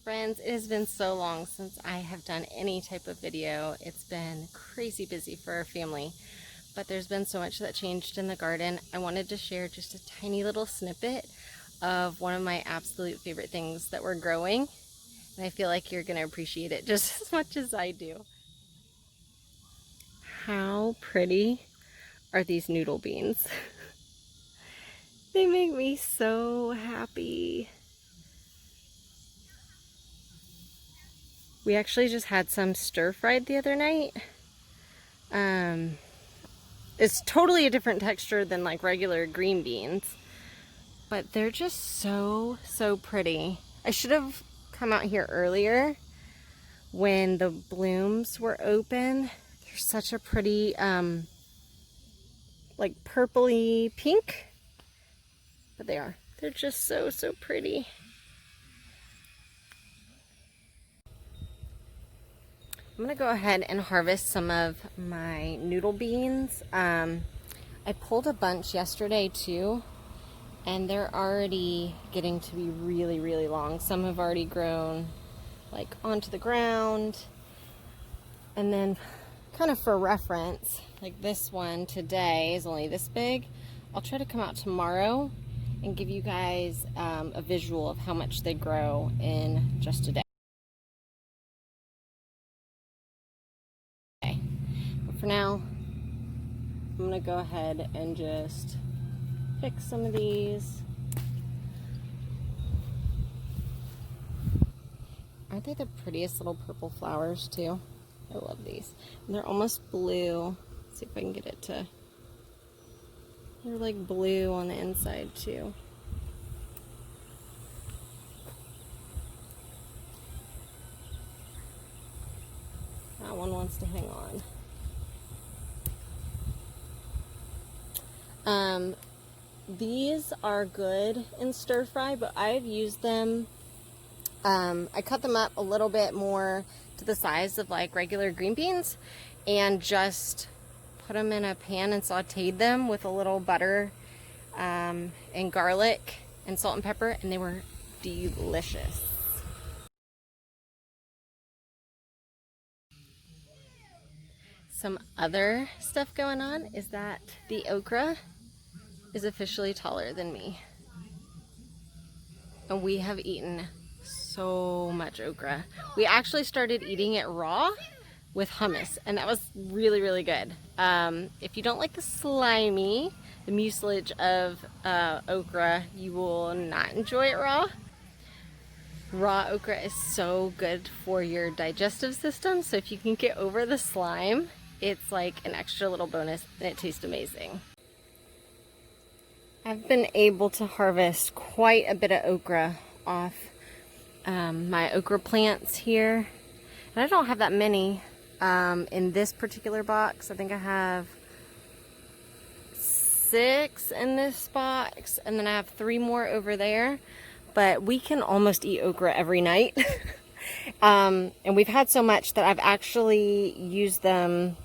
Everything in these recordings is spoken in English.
Friends, it has been so long since I have done any type of video. It's been crazy busy for our family, but there's been so much that changed in the garden. I wanted to share just a tiny little snippet of one of my absolute favorite things that we're growing, and I feel like you're going to appreciate it just as much as I do. How pretty are these noodle beans? They make me so happy. We actually just had some stir-fried the other night. It's totally a different texture than like regular green beans, but they're just so pretty. I should have come out here earlier when the blooms were open. They're such a pretty like purpley pink, but they are. They're just so pretty. I'm gonna go ahead and harvest some of my noodle beans. I pulled a bunch yesterday too, and they're already getting to be really long. Some have already grown like onto the ground. And then kind of for reference, like this one today is only this big. I'll try to come out tomorrow and give you guys a visual of how much they grow in just a day. For now, I'm gonna go ahead and just pick some of these. Aren't they the prettiest little purple flowers too? I love these. And they're almost blue. Let's see if I can get it to... They're like blue on the inside too. That one wants to hang on. These are good in stir fry, but I've used them, I cut them up a little bit more to the size of like regular green beans and just put them in a pan and sauteed them with a little butter and garlic and salt and pepper, and they were delicious. Some other stuff going on is that the okra is officially taller than me. And we have eaten so much okra. We actually started eating it raw with hummus, and that was really good. If you don't like the mucilage of okra, you will not enjoy it raw. Raw okra is so good for your digestive system, so if you can get over the slime, it's like an extra little bonus, and it tastes amazing. I've been able to harvest quite a bit of okra off my okra plants here. And I don't have that many in this particular box. I think I have 6 in this box, and then I have 3 more over there. But we can almost eat okra every night. And we've had so much that I've actually used them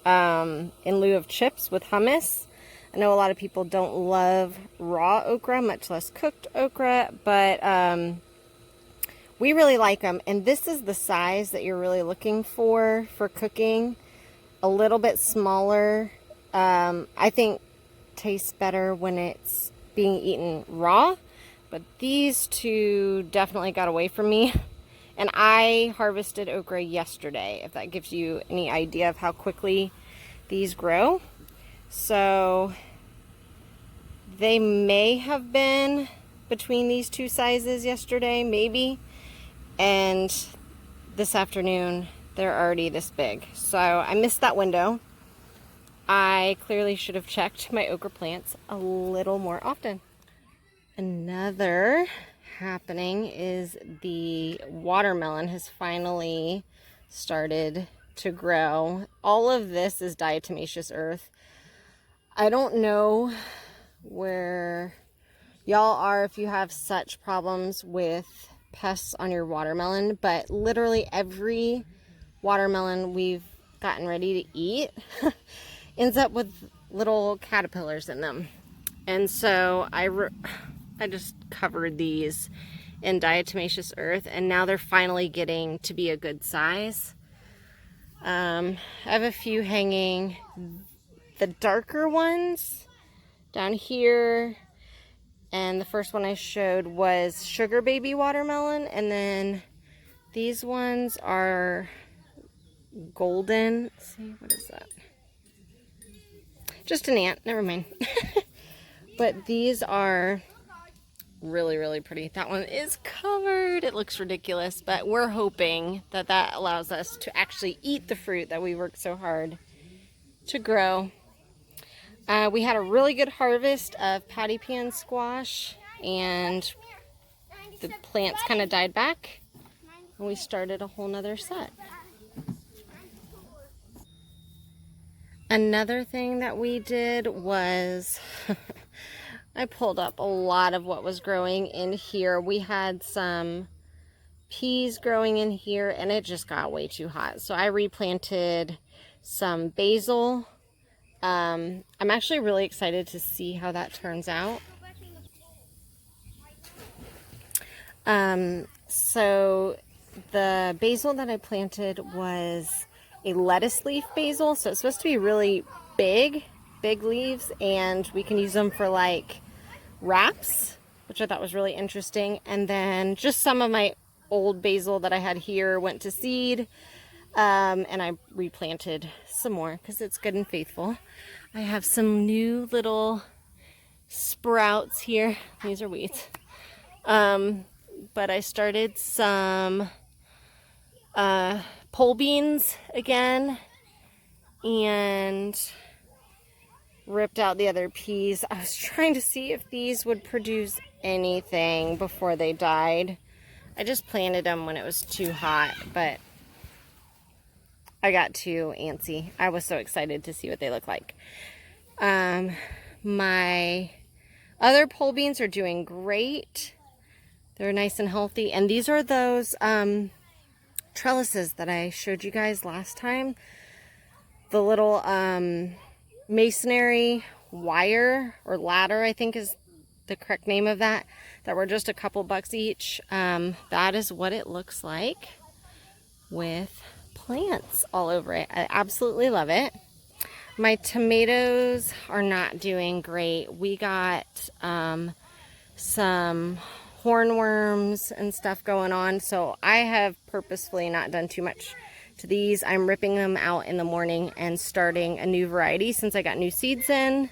in lieu of chips with hummus. I know a lot of people don't love raw okra, much less cooked okra, but we really like them. And this is the size that you're really looking for cooking. A little bit smaller, I think tastes better when it's being eaten raw. But these two definitely got away from me. And I harvested okra yesterday, if that gives you any idea of how quickly these grow. So they may have been between these two sizes yesterday, maybe. And this afternoon, they're already this big. So I missed that window. I clearly should have checked my okra plants a little more often. Another happening is the watermelon has finally started to grow. All of this is diatomaceous earth. I don't know where y'all are if you have such problems with pests on your watermelon, but literally every watermelon we've gotten ready to eat ends up with little caterpillars in them. And so I just covered these in diatomaceous earth, and now they're finally getting to be a good size. I have a few hanging. The darker ones down here, and the first one I showed was sugar baby watermelon, and then these ones are golden. Let's see, what is that? Just an ant, never mind. But these are really, really pretty. That one is covered. It looks ridiculous, but we're hoping that that allows us to actually eat the fruit that we worked so hard to grow. We had a really good harvest of patty pan squash, and the plants kind of died back, and we started a whole nother set. Another thing that we did was I pulled up a lot of what was growing in here. We had some peas growing in here, and it just got way too hot. So I replanted some basil. I'm actually really excited to see how that turns out. So the basil that I planted was a lettuce leaf basil. So it's supposed to be really big leaves, and we can use them for like wraps, which I thought was really interesting. And then just some of my old basil that I had here went to seed, and I replanted some more because it's good and faithful. I have some new little sprouts here. These are weeds. But I started some pole beans again, and ripped out the other peas. I was trying to see if these would produce anything before they died. I just planted them when it was too hot, but I got too antsy. I was so excited to see what they look like. My other pole beans are doing great. They're nice and healthy. And these are those trellises that I showed you guys last time. The little masonry wire or ladder, I think is the correct name of that were just a couple bucks each. That is what it looks like with plants all over it. I absolutely love it. My tomatoes are not doing great. We got some hornworms and stuff going on, so I have purposefully not done too much to these. I'm ripping them out in the morning and starting a new variety since I got new seeds in.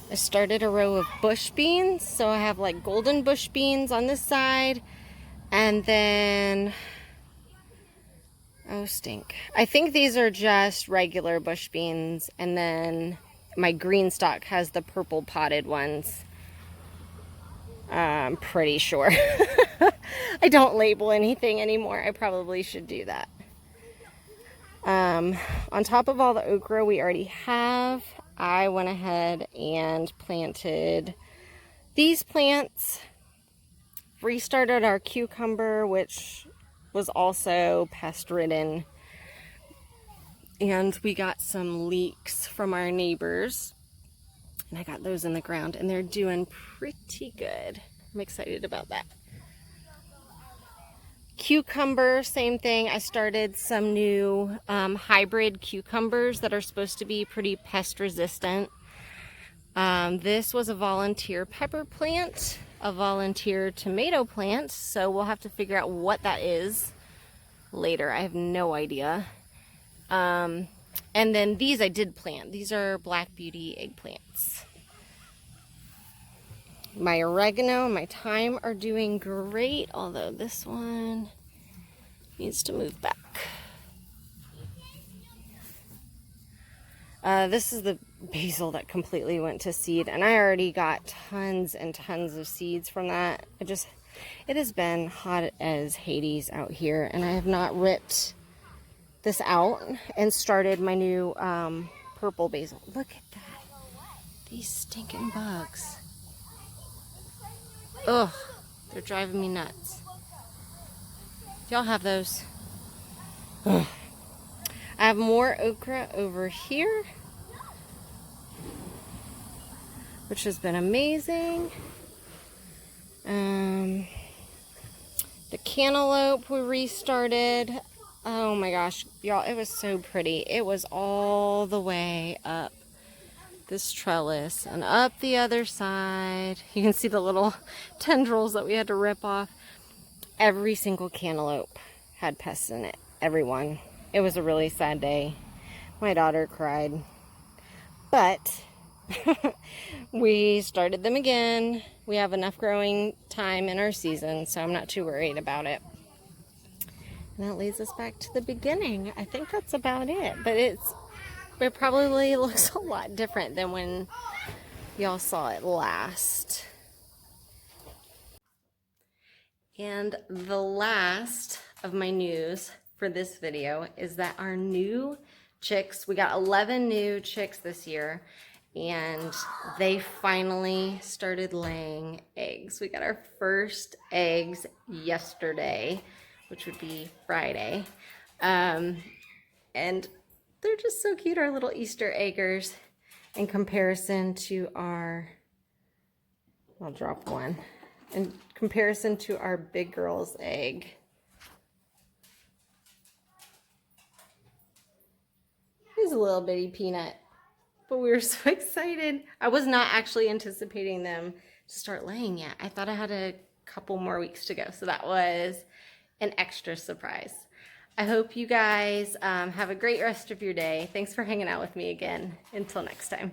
I started a row of bush beans, so I have like golden bush beans on this side, and then oh stink, I think these are just regular bush beans, and then my green stalk has the purple potted ones. I'm pretty sure. I don't label anything anymore. I probably should do that. On top of all the okra we already have, I went ahead and planted these plants. Restarted our cucumber, which was also pest ridden. And we got some leeks from our neighbors, and I got those in the ground, and they're doing pretty good. I'm excited about that. Cucumber, same thing. I started some new hybrid cucumbers that are supposed to be pretty pest resistant. This was a volunteer pepper plant, a volunteer tomato plant, so we'll have to figure out what that is later. I have no idea. And then these I did plant. These are Black Beauty eggplants. My oregano and my thyme are doing great, although this one needs to move back. This is the basil that completely went to seed, and I already got tons and tons of seeds from that. It has been hot as Hades out here, and I have not ripped this out and started my new purple basil. Look at that. These stinking bugs. Ugh, they're driving me nuts. Y'all have those? Ugh. I have more okra over here. which has been amazing. The cantaloupe we restarted. Oh my gosh, y'all, it was so pretty. It was all the way up this trellis and up the other side. You can see the little tendrils that we had to rip off. Every single cantaloupe had pests in it. Every one. It was a really sad day. My daughter cried. But we started them again. We have enough growing time in our season, so I'm not too worried about it. And that leads us back to the beginning. I think that's about it. But it probably looks a lot different than when y'all saw it last. And the last of my news for this video is that our new chicks, we got 11 new chicks this year, and they finally started laying eggs. We got our first eggs yesterday, which would be Friday. And they're just so cute, our little Easter eggers, in comparison to our, I'll drop one, in comparison to our big girl's egg. He's a little bitty peanut, but we were so excited. I was not actually anticipating them to start laying yet. I thought I had a couple more weeks to go, so that was an extra surprise. I hope you guys have a great rest of your day. Thanks for hanging out with me again. Until next time.